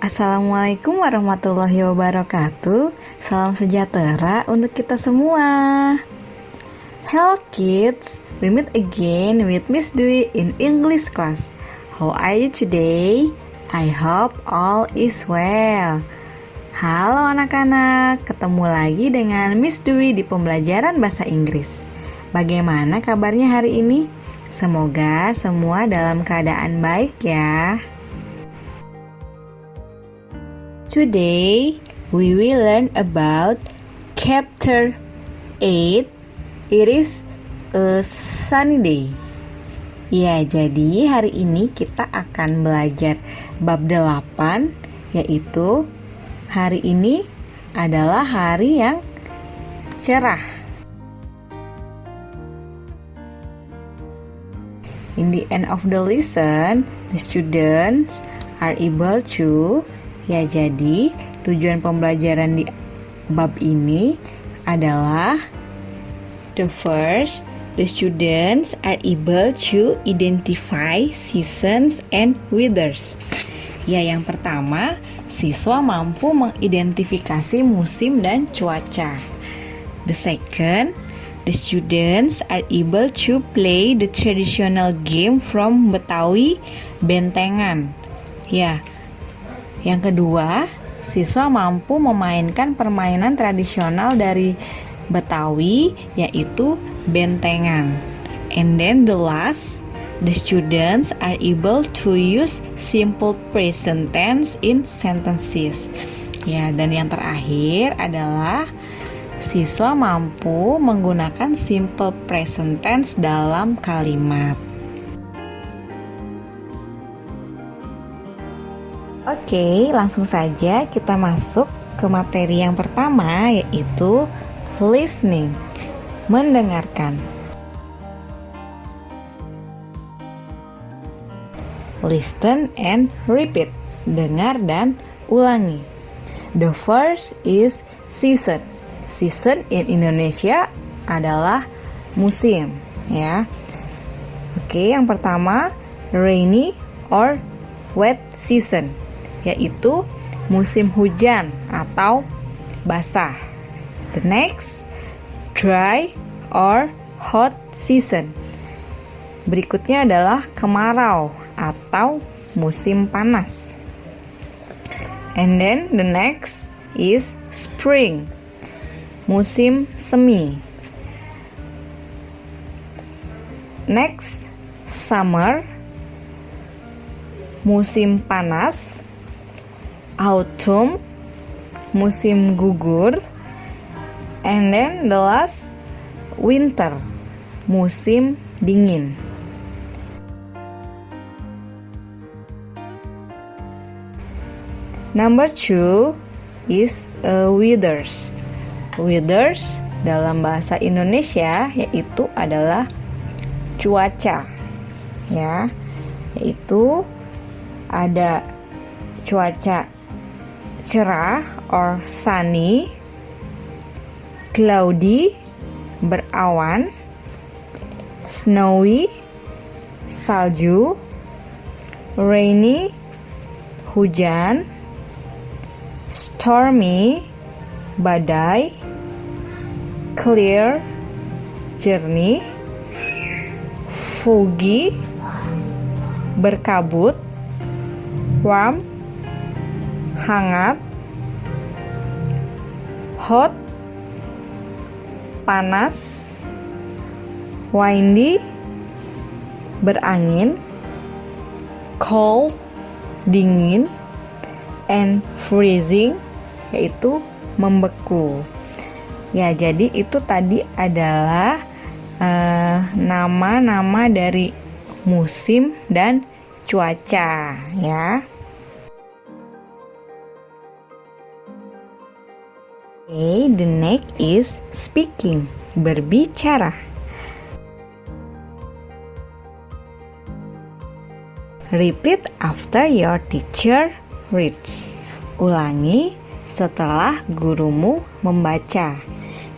Assalamualaikum warahmatullahi wabarakatuh. Salam sejahtera untuk kita semua. Hello kids, we meet again with Miss Dwi in English class. How are you today? I hope all is well. Halo anak-anak, ketemu lagi dengan Miss Dwi di pembelajaran bahasa Inggris. Bagaimana kabarnya hari ini? Semoga semua dalam keadaan baik ya. Today, we will learn about chapter 8. It is a sunny day. Ya, jadi hari ini kita akan belajar bab 8, yaitu hari ini adalah hari yang cerah. In the end of the lesson, the students are able to. Ya, jadi tujuan pembelajaran di bab ini adalah the first, the students are able to identify seasons and weathers. Ya, yang pertama, siswa mampu mengidentifikasi musim dan cuaca. The second, the students are able to play the traditional game from Betawi Bentengan. Ya, yang kedua, siswa mampu memainkan permainan tradisional dari Betawi, yaitu bentengan. And then the last, the students are able to use simple present tense in sentences. Ya, dan yang terakhir adalah siswa mampu menggunakan simple present tense dalam kalimat. Oke, langsung saja kita masuk ke materi yang pertama, yaitu listening, mendengarkan. Listen and repeat, dengar dan ulangi. The first is season. Season in Indonesia adalah musim, ya. Oke, yang pertama rainy or wet season, yaitu musim hujan atau basah. The next, dry or hot season. Berikutnya adalah kemarau atau musim panas. And then the next is spring, musim semi. Next, summer, musim panas. Autumn, musim gugur. And then the last, winter, musim dingin. Number 2 is weathers. Weathers dalam bahasa Indonesia yaitu adalah cuaca, ya, yaitu ada cuaca cerah or sunny, cloudy, berawan, snowy, salju, rainy, hujan, stormy, badai, clear, jernih, foggy, berkabut, warm, hangat, hot, panas, windy, berangin, cold, dingin, and freezing, yaitu membeku. Ya, jadi itu tadi adalah nama-nama dari musim dan cuaca, ya. Okay, the next is speaking, berbicara. Repeat after your teacher reads. Ulangi setelah gurumu membaca.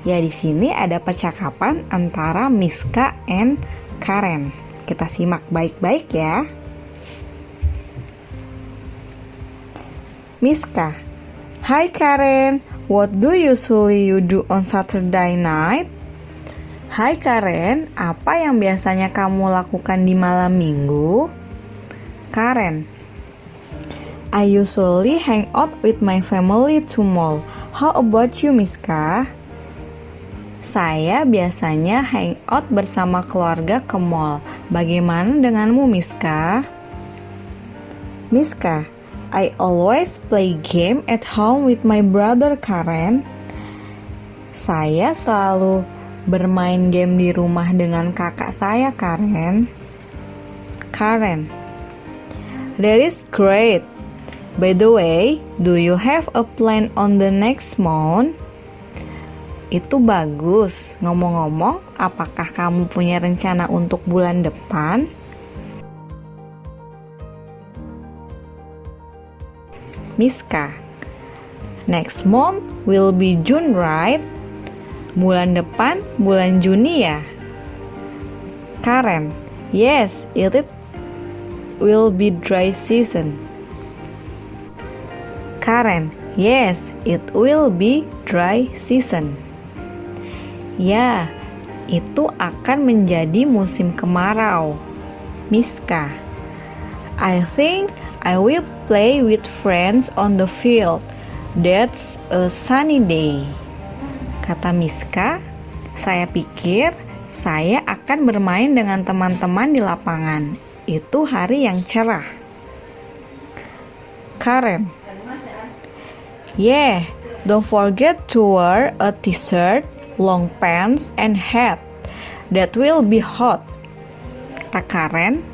Ya, di sini ada percakapan antara Miska and Karen. Kita simak baik-baik ya. Miska. Hi Karen, what do usually you do on Saturday night? Hai Karen, apa yang biasanya kamu lakukan di malam minggu? Karen. I usually hang out with my family to mall. How about you, Miska? Saya biasanya hang out bersama keluarga ke mall. Bagaimana denganmu, Miska? Miska. I always play game at home with my brother Karen. Saya selalu bermain game di rumah dengan kakak saya Karen. Karen. That is great. By the way, do you have a plan on the next month? Itu bagus. Ngomong-ngomong, apakah kamu punya rencana untuk bulan depan? Miska. Next month will be June, right? Bulan depan bulan Juni ya? Karen. Yes, it will be dry season. Karen. Yes, it will be dry season. Ya, itu akan menjadi musim kemarau. Miska. I think I will play with friends on the field. That's a sunny day. Kata Miska, saya pikir saya akan bermain dengan teman-teman di lapangan. Itu hari yang cerah. Karen. Yeah, don't forget to wear a t-shirt, long pants, and hat. That will be hot. Kata Karen.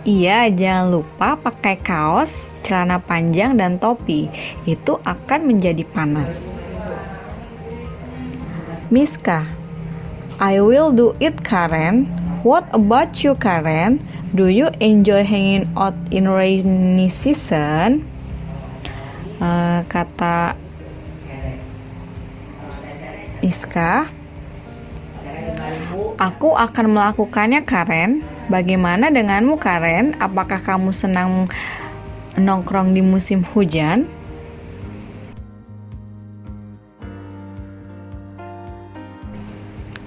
Iya, jangan lupa pakai kaos, celana panjang, dan topi. Itu akan menjadi panas. Miska. I will do it, Karen. What about you, Karen? Do you enjoy hanging out in rainy season? Kata Miska. Aku akan melakukannya, Karen. Bagaimana denganmu, Karen? Apakah kamu senang nongkrong di musim hujan?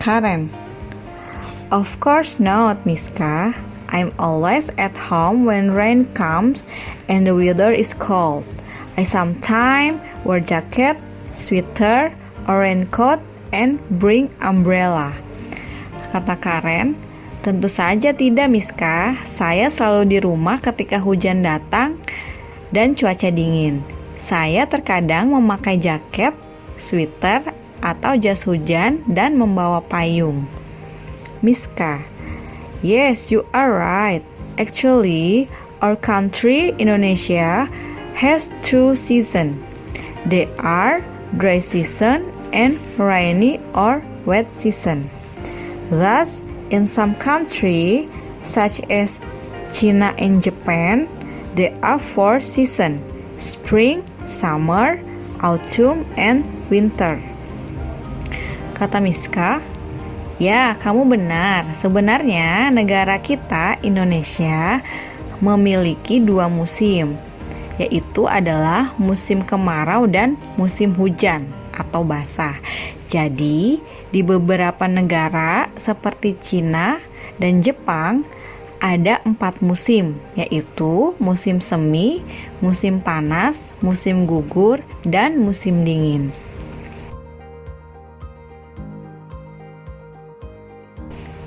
Karen. Of course not, Miska. I'm always at home when rain comes and the weather is cold. I sometimes wear jacket, sweater, or raincoat, and bring umbrella. Kata Karen. Tentu saja tidak, Miska. Saya selalu di rumah ketika hujan datang dan cuaca dingin. Saya terkadang memakai jaket, sweater, atau jas hujan dan membawa payung. Miska. Yes, you are right. Actually, our country, Indonesia, has two seasons. They are dry season and rainy or wet season. Thus, in some countries, such as China and Japan, there are four seasons: spring, summer, autumn, and winter. Kata Miska, ya, kamu benar. Sebenarnya negara kita, Indonesia, memiliki dua musim, yaitu adalah musim kemarau dan musim hujan atau basah. Jadi, di beberapa negara seperti Cina dan Jepang ada 4 musim, yaitu musim semi, musim panas, musim gugur, dan musim dingin.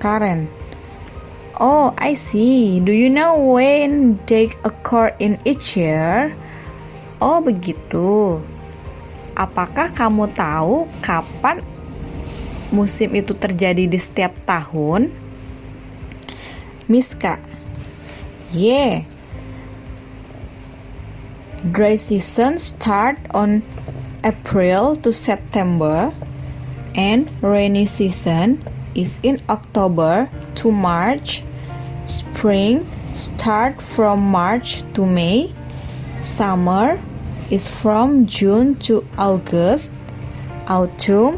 Karen. Oh, I see. Do you know when they occur in each year? Oh, begitu. Apakah kamu tahu kapan musim itu terjadi di setiap tahun? Miska. Yeah. Dry season start on April to September and rainy season is in October to March. Spring start from March to May. Summer is from June to August. Autumn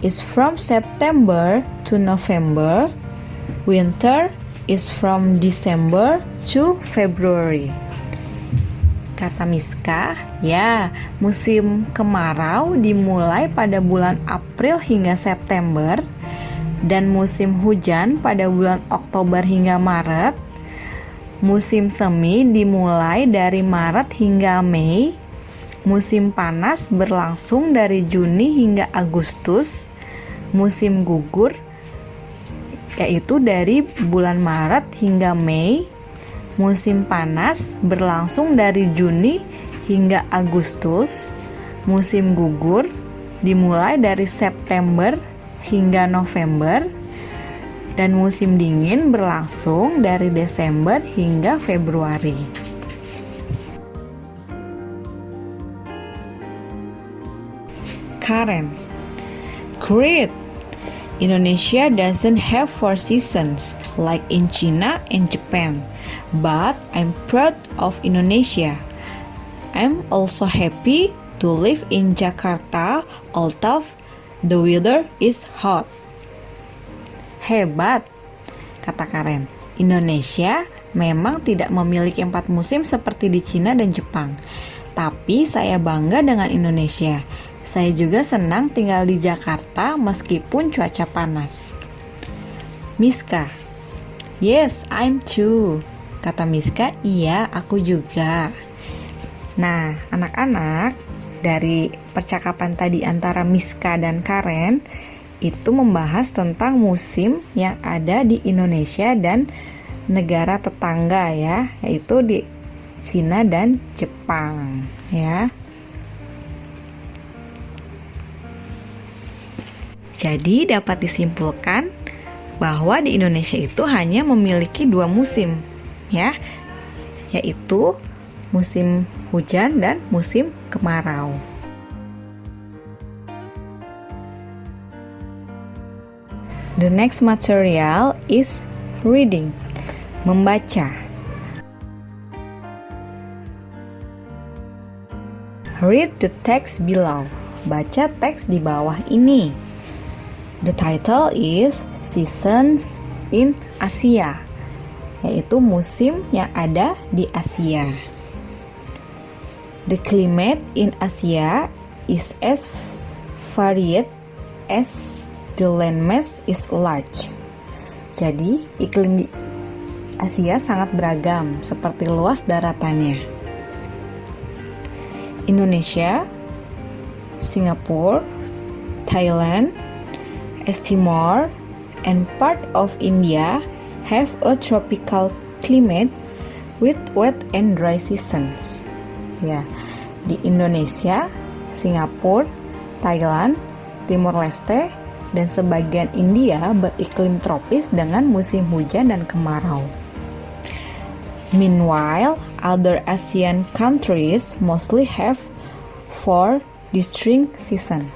is from September to November. Winter is from December to February. Kata Miska, ya, musim kemarau dimulai pada bulan April hingga September dan musim hujan pada bulan Oktober hingga Maret. Musim semi dimulai dari Maret hingga Mei. Musim panas berlangsung dari Juni hingga Agustus. Musim gugur yaitu dari bulan Maret hingga Mei. Musim panas berlangsung dari Juni hingga Agustus. Musim gugur dimulai dari September hingga November. Dan musim dingin berlangsung dari Desember hingga Februari. Karen, great! Indonesia doesn't have 4 seasons like in China and Japan, but I'm proud of Indonesia. I'm also happy to live in Jakarta, although the weather is hot. Hebat, kata Karen. Indonesia memang tidak memiliki 4 musim seperti di China dan Jepang, tapi saya bangga dengan Indonesia. Saya juga senang tinggal di Jakarta meskipun cuaca panas. Miska, yes, I'm too. Kata Miska, iya, aku juga. Nah, anak-anak, dari percakapan tadi antara Miska dan Karen, itu membahas tentang musim yang ada di Indonesia dan negara tetangga ya, yaitu di Cina dan Jepang ya. Jadi dapat disimpulkan bahwa di Indonesia itu hanya memiliki 2 musim ya, yaitu musim hujan dan musim kemarau. The next material is reading, membaca. Read the text below. Baca teks di bawah ini. The title is Seasons in Asia, yaitu musim yang ada di Asia. The climate in Asia is as varied as the landmass is large. Jadi, iklim di Asia sangat beragam seperti luas daratannya. Indonesia, Singapura, Thailand, East Timor, and part of India have a tropical climate with wet and dry seasons. Ya, di Indonesia, Singapura, Thailand, Timor Leste, dan sebagian India beriklim tropis dengan musim hujan dan kemarau. Meanwhile, other Asian countries mostly have 4 distinct seasons.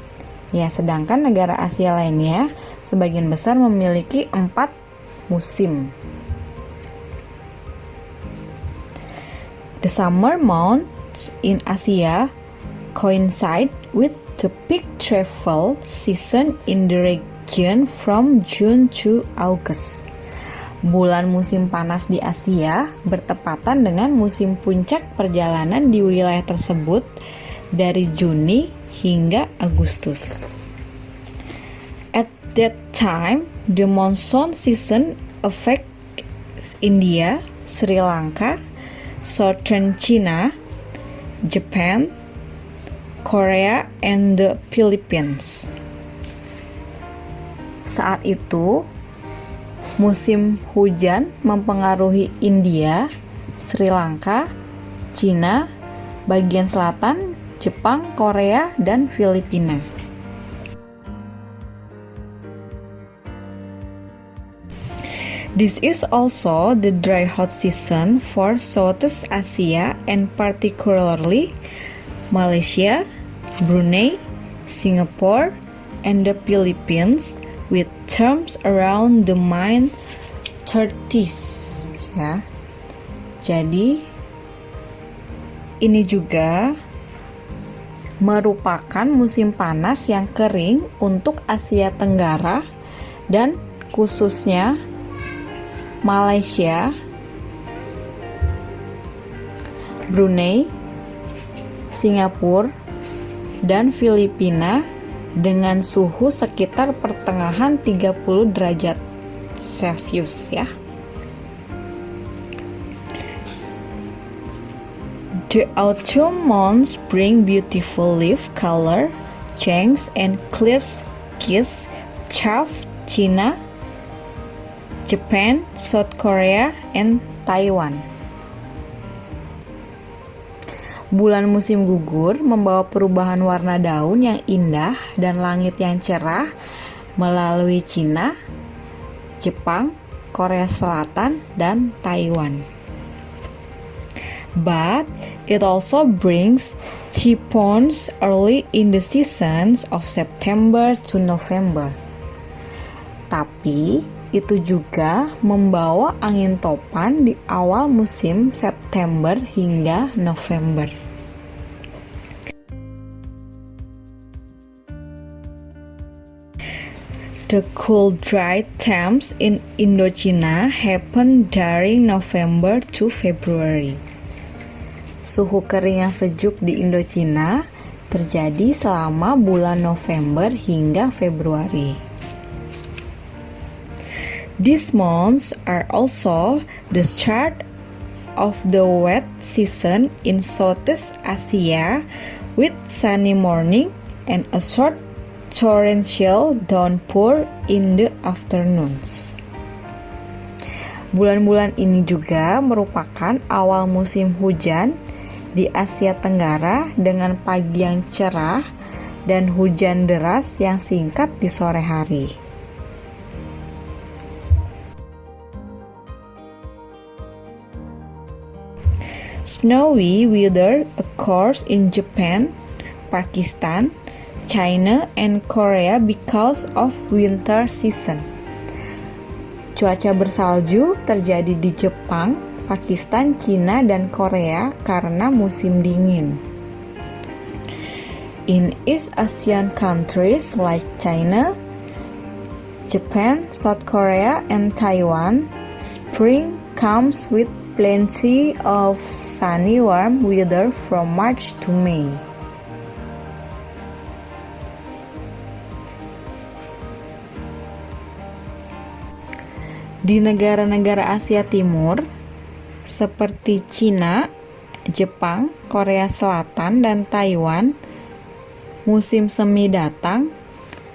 Ya, sedangkan negara Asia lainnya sebagian besar memiliki 4 musim. The summer months in Asia coincide with the peak travel season in the region from June to August. Bulan musim panas di Asia bertepatan dengan musim puncak perjalanan di wilayah tersebut dari Juni hingga Agustus. At that time, the monsoon season affects India, Sri Lanka, southern China, Japan, Korea, and the Philippines. Saat itu, musim hujan mempengaruhi India, Sri Lanka, China, bagian selatan, Jepang, Korea, dan Filipina. This is also the dry hot season for Southeast Asia and particularly Malaysia, Brunei, Singapore, and the Philippines with terms around the -30s. Ya. Jadi ini juga merupakan musim panas yang kering untuk Asia Tenggara dan khususnya Malaysia, Brunei, Singapura, dan Filipina dengan suhu sekitar pertengahan 30 derajat Celcius ya. The autumn months bring beautiful leaf color, change and clear skies, China, Japan, South Korea, and Taiwan. Bulan musim gugur membawa perubahan warna daun yang indah dan langit yang cerah melalui Cina, Jepang, Korea Selatan, dan Taiwan. But it also brings typhoons early in the seasons of September to November. Tapi itu juga membawa angin topan di awal musim September hingga November. The cool dry temps in Indochina happen during November to February. Suhu kering yang sejuk di Indochina terjadi selama bulan November hingga Februari. These months are also the start of the wet season in Southeast Asia with sunny morning and a short torrential downpour in the afternoons. Bulan-bulan ini juga merupakan awal musim hujan di Asia Tenggara dengan pagi yang cerah dan hujan deras yang singkat di sore hari. Snowy weather occurs in Japan, Pakistan, China, and Korea because of winter season. Cuaca bersalju terjadi di Jepang, Pakistan, China, dan Korea karena musim dingin. In East Asian countries like China, Japan, South Korea, and Taiwan, spring comes with plenty of sunny warm weather from March to May. Di negara-negara Asia Timur seperti Cina, Jepang, Korea Selatan, dan Taiwan, musim semi datang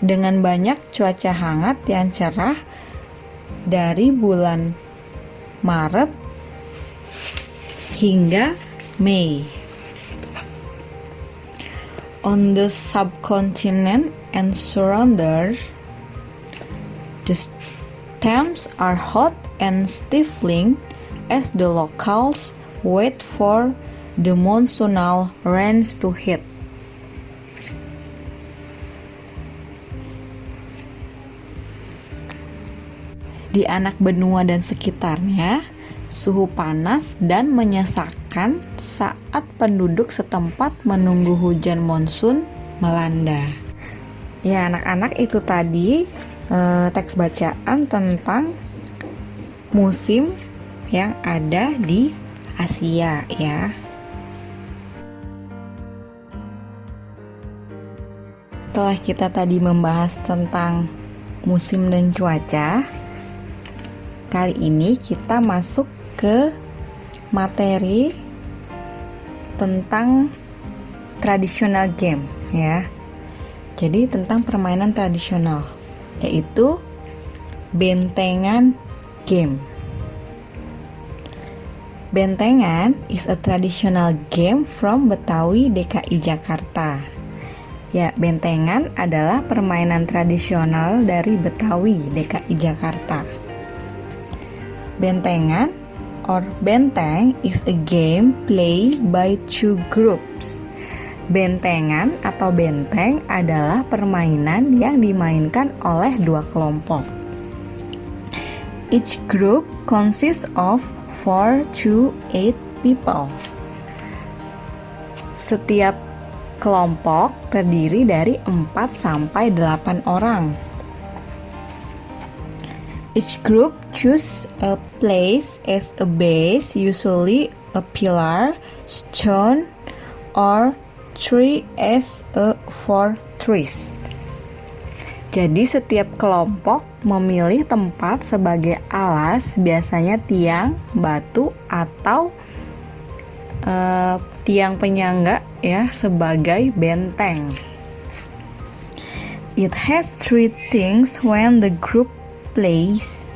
dengan banyak cuaca hangat yang cerah dari bulan Maret hingga Mei. On the subcontinent and surroundings, the temps are hot and stifling as the locals wait for the monsoonal rains to hit. Di anak benua dan sekitarnya, suhu panas dan menyesakkan saat penduduk setempat menunggu hujan monsun melanda. Ya, anak-anak, itu tadi teks bacaan tentang musim yang ada di Asia ya. Setelah kita tadi membahas tentang musim dan cuaca, kali ini kita masuk ke materi tentang traditional game ya. Jadi tentang permainan tradisional, yaitu bentengan game. Bentengan is a traditional game from Betawi, DKI Jakarta. Ya, bentengan adalah permainan tradisional dari Betawi, DKI Jakarta. Bentengan or benteng is a game played by two groups. Bentengan atau benteng adalah permainan yang dimainkan oleh dua kelompok. Each group consists of 4 to 8 people. Setiap kelompok terdiri dari 4 sampai 8 orang. Each group choose a place as a base, usually a pillar, stone, or tree as a fortress. Jadi setiap kelompok memilih tempat sebagai alas, biasanya tiang, batu, atau tiang penyangga ya sebagai benteng. It has three things when the group plays,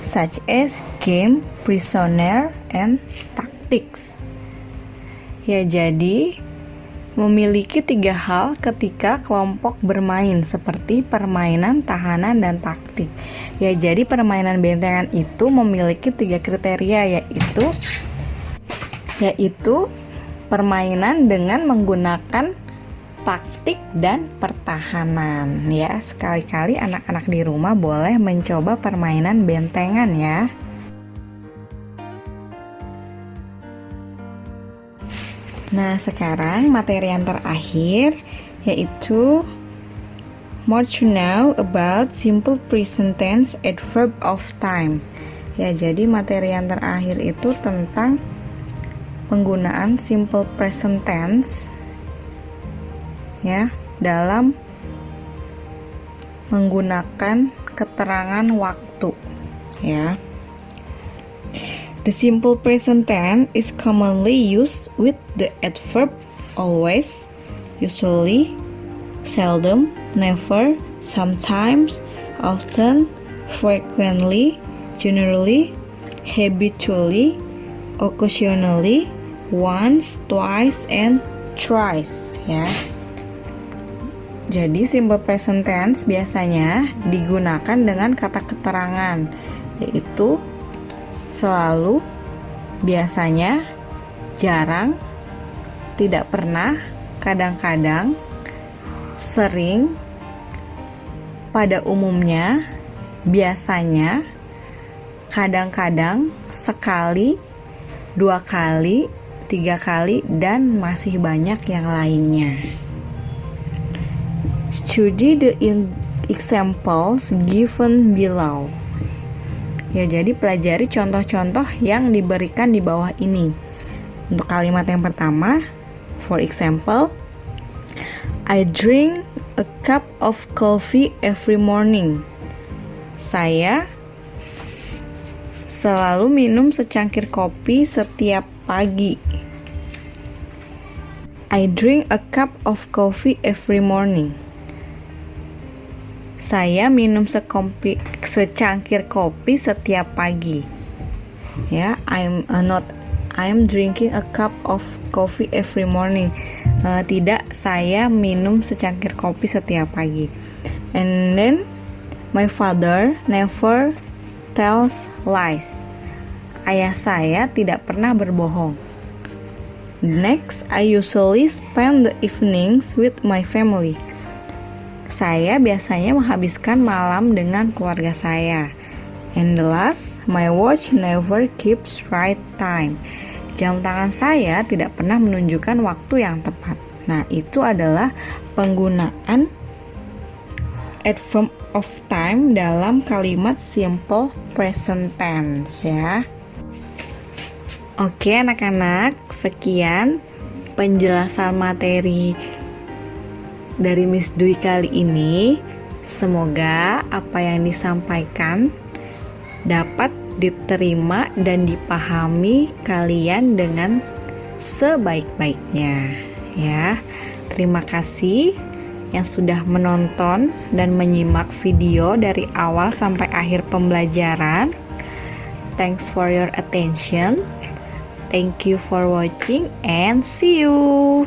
such as game, prisoner, and tactics. Ya, jadi memiliki 3 hal ketika kelompok bermain, seperti permainan, tahanan, dan taktik. Ya, jadi permainan bentengan itu memiliki 3 kriteria, yaitu permainan dengan menggunakan taktik dan pertahanan. Ya, sekali-kali anak-anak di rumah boleh mencoba permainan bentengan ya. Nah, sekarang materi yang terakhir yaitu more to know about simple present tense adverb of time. Ya, jadi materi yang terakhir itu tentang penggunaan simple present tense ya dalam menggunakan keterangan waktu ya. The simple present tense is commonly used with the adverb always, usually, seldom, never, sometimes, often, frequently, generally, habitually, occasionally, once, twice, and thrice ya. Jadi simple present tense biasanya digunakan dengan kata keterangan, yaitu selalu, biasanya, jarang, tidak pernah, kadang-kadang, sering, pada umumnya, biasanya, kadang-kadang, sekali, 2 kali, 3 kali, dan masih banyak yang lainnya. Study the examples given below. Ya, jadi pelajari contoh-contoh yang diberikan di bawah ini. Untuk kalimat yang pertama, for example, I drink a cup of coffee every morning. Saya selalu minum secangkir kopi setiap pagi. I drink a cup of coffee every morning. Saya minum secangkir kopi setiap pagi. Ya, I'm drinking a cup of coffee every morning. Tidak, saya minum secangkir kopi setiap pagi. And then my father never tells lies. Ayah saya tidak pernah berbohong. Next, I usually spend the evenings with my family. Saya biasanya menghabiskan malam dengan keluarga saya. And the last, my watch never keeps right time. Jam tangan saya tidak pernah menunjukkan waktu yang tepat. Nah, itu adalah penggunaan adverb of time dalam kalimat simple present tense ya. Oke anak-anak, sekian penjelasan materi dari Miss Dwi kali ini. Semoga apa yang disampaikan dapat diterima dan dipahami kalian dengan sebaik-baiknya ya. Terima kasih yang sudah menonton dan menyimak video dari awal sampai akhir pembelajaran. Thanks for your attention. Thank you for watching and see you.